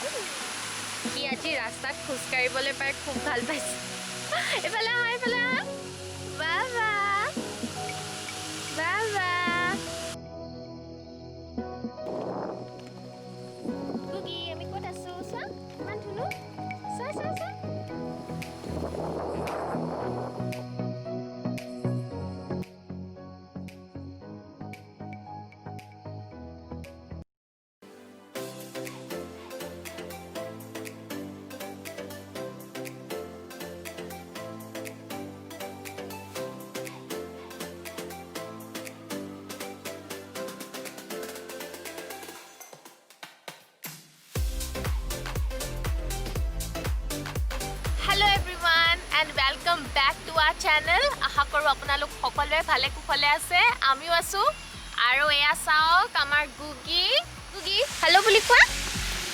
সি আজি ৰাস্তাত খোজ কাঢ়িবলৈ পাই খুব ভাল পাইছে এফালে বাবা বাবা কুকি আমি ক'ত আছো চা ইমান ধুনু চা চা চা Hello everyone and welcome back to our channel. আশা কৰোঁ আপোনালোক সকলোৱে ভালে কুশলে আছে আমিও আছো আৰু এয়া চাওক আমাৰ গুগি হেল্ল' বুলি কোৱা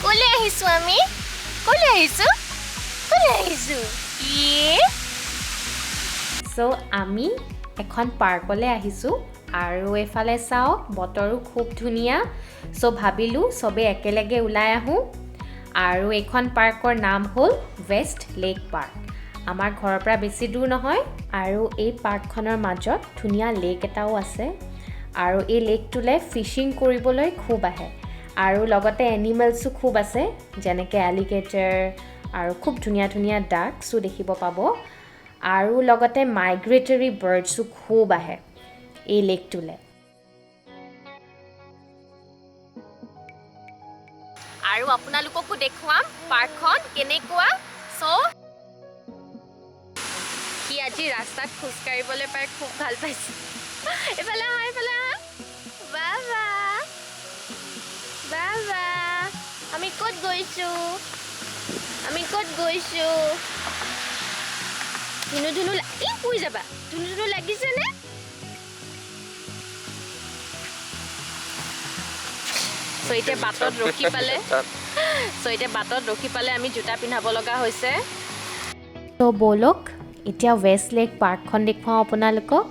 ক'লে আহিছো আমি সো আমি এখন পাৰ্কলৈ আহিছোঁ আৰু এফালে চাওক বতৰো খুব ধুনীয়া সো ভাবিলোঁ সবে একেলগে ওলাই আহোঁ আৰু এইখন পাৰ্কৰ নাম হ'ল ৱেষ্ট লেক পাৰ্ক আমাৰ ঘৰৰ পৰা বেছি দূৰ নহয় আৰু এই পাৰ্কখনৰ মাজত ধুনীয়া লেক এটাও আছে আৰু এই লেকটোলৈ ফিচিং কৰিবলৈ খুব আহে আৰু লগতে এনিমেলছো খুব আছে যেনেকৈ এলিগেটৰ আৰু খুব ধুনীয়া ধুনীয়া ডাকছো দেখিব পাব আৰু লগতে মাইগ্ৰেটৰী বাৰ্ডছো খুব আহে এই লেকটোলৈ আৰু আপোনালোককো দেখুৱাম পাৰ্কখন কেনেকুৱা সো সি আজি ৰাস্তাত খোজ কাঢ়িবলৈ পাই খুব ভাল পাইছে এফালে বাবা আমি ক'ত গৈছো ধুনু শুই যাবা ধুনু লাগিছেনে সো এতিয়া বাটত ৰখি পালে আমি জোতা পিন্ধাব লগা হৈছে তো বলক এতিয়া ৱেষ্ট লেক পাৰ্কখন দেখুৱাওঁ আপোনালোকক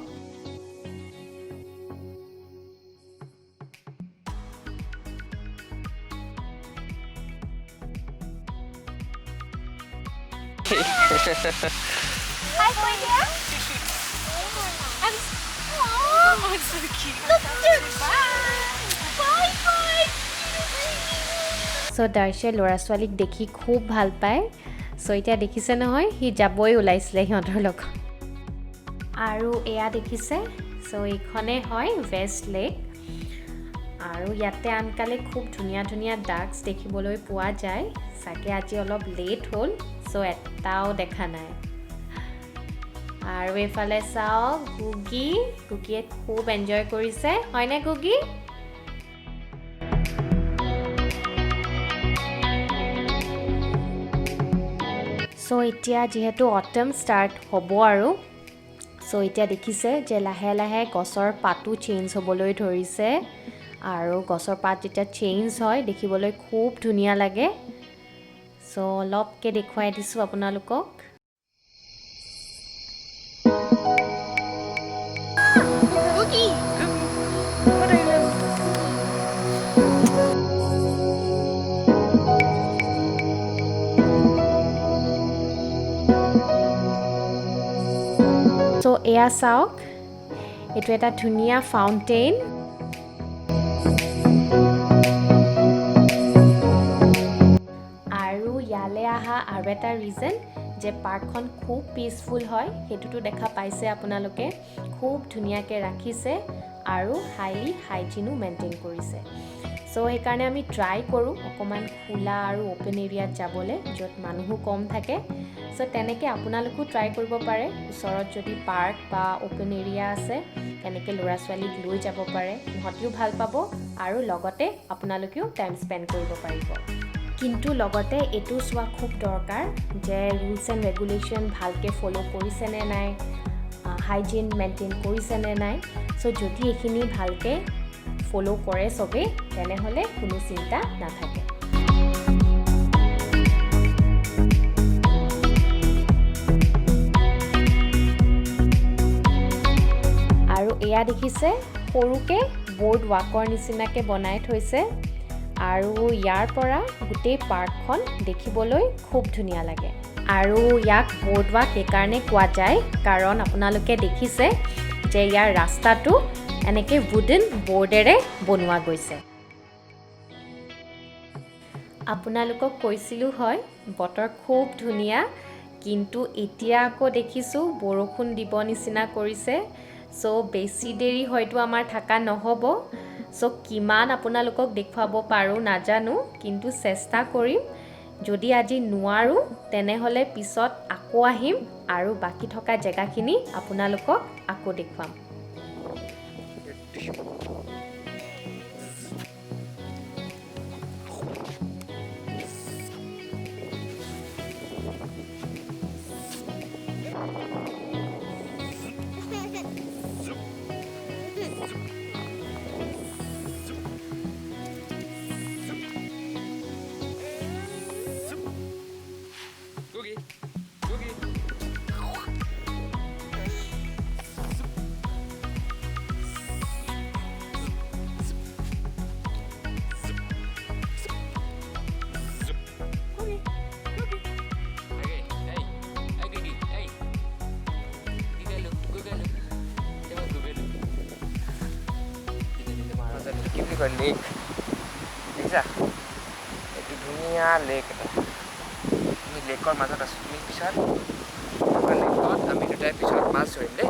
Hi, boy dear. Oh, so cute. Bye. সো দাৰ্শে ল'ৰা ছোৱালীক দেখি খুব ভাল পায় সো এতিয়া দেখিছে নহয় সি যাবই ওলাইছিলে সিহঁতৰ লগত আৰু এয়া দেখিছে সো এইখনে হয় ৱেষ্ট লেক আৰু ইয়াতে আনকালে খুব ধুনীয়া ধুনীয়া ডাকছ দেখিবলৈ পোৱা যায় চাগে আজি অলপ লেট হ'ল সো এটাও দেখা নাই আৰু এইফালে চাওক গুগিয়ে খুব এনজয় কৰিছে হয়নে গুগি সো এতিয়া যিহেতু অটম ষ্টাৰ্ট হ'ব আৰু সো এতিয়া দেখিছে যে লাহে লাহে গছৰ পাতো চেঞ্জ হ'বলৈ ধৰিছে আৰু গছৰ পাত যেতিয়া চেঞ্জ হয় দেখিবলৈ খুব ধুনীয়া লাগে সো অলপকৈ দেখুৱাই দিছোঁ আপোনালোকক সো এয়া চাওক এইটো এটা ধুনীয়া ফাউণ্টেইন আৰু ইয়ালৈ অহা আৰু এটা ৰিজন যে পাৰ্কখন খুব পিচফুল হয় সেইটোতো দেখা পাইছে আপোনালোকে খুব ধুনীয়াকৈ ৰাখিছে আৰু হাইলি হাইজিনো মেইনটেইন কৰিছে সো সেইকাৰণে আমি ট্ৰাই কৰোঁ অকণমান খোলা আৰু অ'পেন এৰিয়াত যাবলৈ য'ত মানুহো কম থাকে সো তেনেকৈ আপোনালোকো ট্ৰাই কৰিব পাৰে ওচৰত যদি পাৰ্ক বা অ'পেন এৰিয়া আছে তেনেকৈ ল'ৰা ছোৱালীক লৈ যাব পাৰে সিহঁতিও ভাল পাব আৰু লগতে আপোনালোকেও টাইম স্পেণ্ড কৰিব পাৰিব কিন্তু লগতে এইটো চোৱা খুব দৰকাৰ যে ৰুলছ এণ্ড ৰেগুলেশ্যন ভালকৈ ফ'ল' কৰিছেনে নাই হাইজিন মেইনটেইন কৰিছেনে নাই সো যদি এইখিনি ভালকৈ ফ'ল' কৰে চবেই তেনেহ'লে কোনো চিন্তা নাথাকে আৰু এয়া দেখিছে সৰুকৈ বোৰ্ড ৱাকৰ নিচিনাকৈ বনাই থৈছে আৰু ইয়াৰ পৰা গোটেই পাৰ্কখন দেখিবলৈ খুব ধুনীয়া লাগে আৰু ইয়াক বৰ্ড ৱাক এইকাৰণে কোৱা যায় কাৰণ আপোনালোকে দেখিছে যে ইয়াৰ ৰাস্তাটো এনেকৈ উডেন বৰ্ডেৰে বনোৱা গৈছে আপোনালোকক কৈছিলোঁ হয় বতৰ খুব ধুনীয়া কিন্তু এতিয়া আকৌ দেখিছোঁ বৰষুণ দিব নিচিনা কৰিছে চ' বেছি দেৰি হয়তো আমাৰ থকা নহ'ব চ' কিমান আপোনালোকক দেখুৱাব পাৰোঁ নাজানো কিন্তু চেষ্টা কৰিম যদি আজি নোৱাৰোঁ তেনেহ'লে পিছত আকৌ আহিম আৰু বাকী থকা জেগাখিনি আপোনালোকক আকৌ দেখুৱাম লেক দেখিছা এইটো ধুনীয়া লেক এটা আমি লেকৰ মাজত আছোঁ তুমি পিছত লেকত আমি দুটাই পিছত মাছ ধৰিম দেই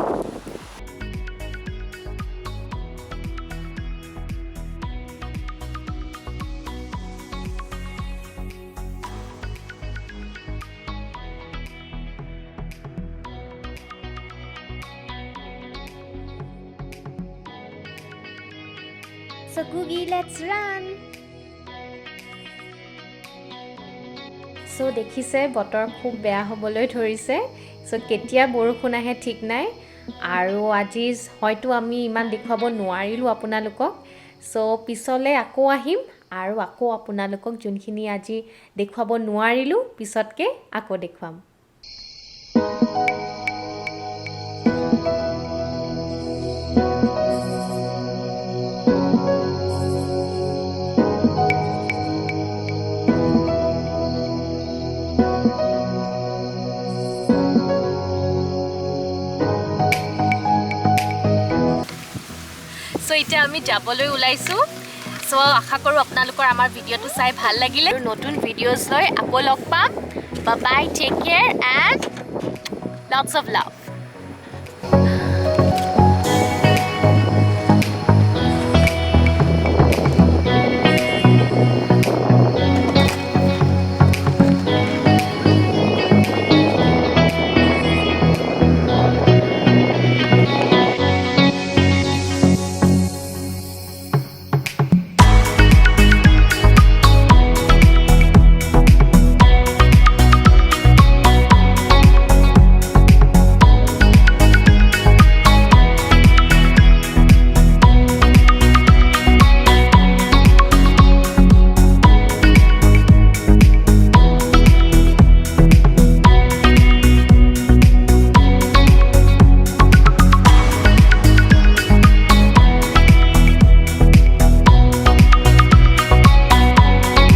So Googie, let's run! So দেখিছে বতৰ খুব বেয়া হ'বলৈ ধৰিছে so কেতিয়া বৰষুণ আহে ঠিক নাই আৰু আজি হয়তো আমি ইমান দেখুৱাব নোৱাৰিলোঁ আপোনালোকক so পিছলৈ আকৌ আহিম আৰু আকৌ আপোনালোকক যোনখিনি আজি দেখুৱাব নোৱাৰিলোঁ পিছতকে আকৌ দেখুৱাম সো এতিয়া আমি যাবলৈ ওলাইছো সো আশা কৰোঁ আপোনালোকৰ আমাৰ ভিডিঅ'টো চাই ভাল লাগিলে আৰু নতুন ভিডিঅ'জ লৈ আকৌ লগ পাম bye bye take care and lots of love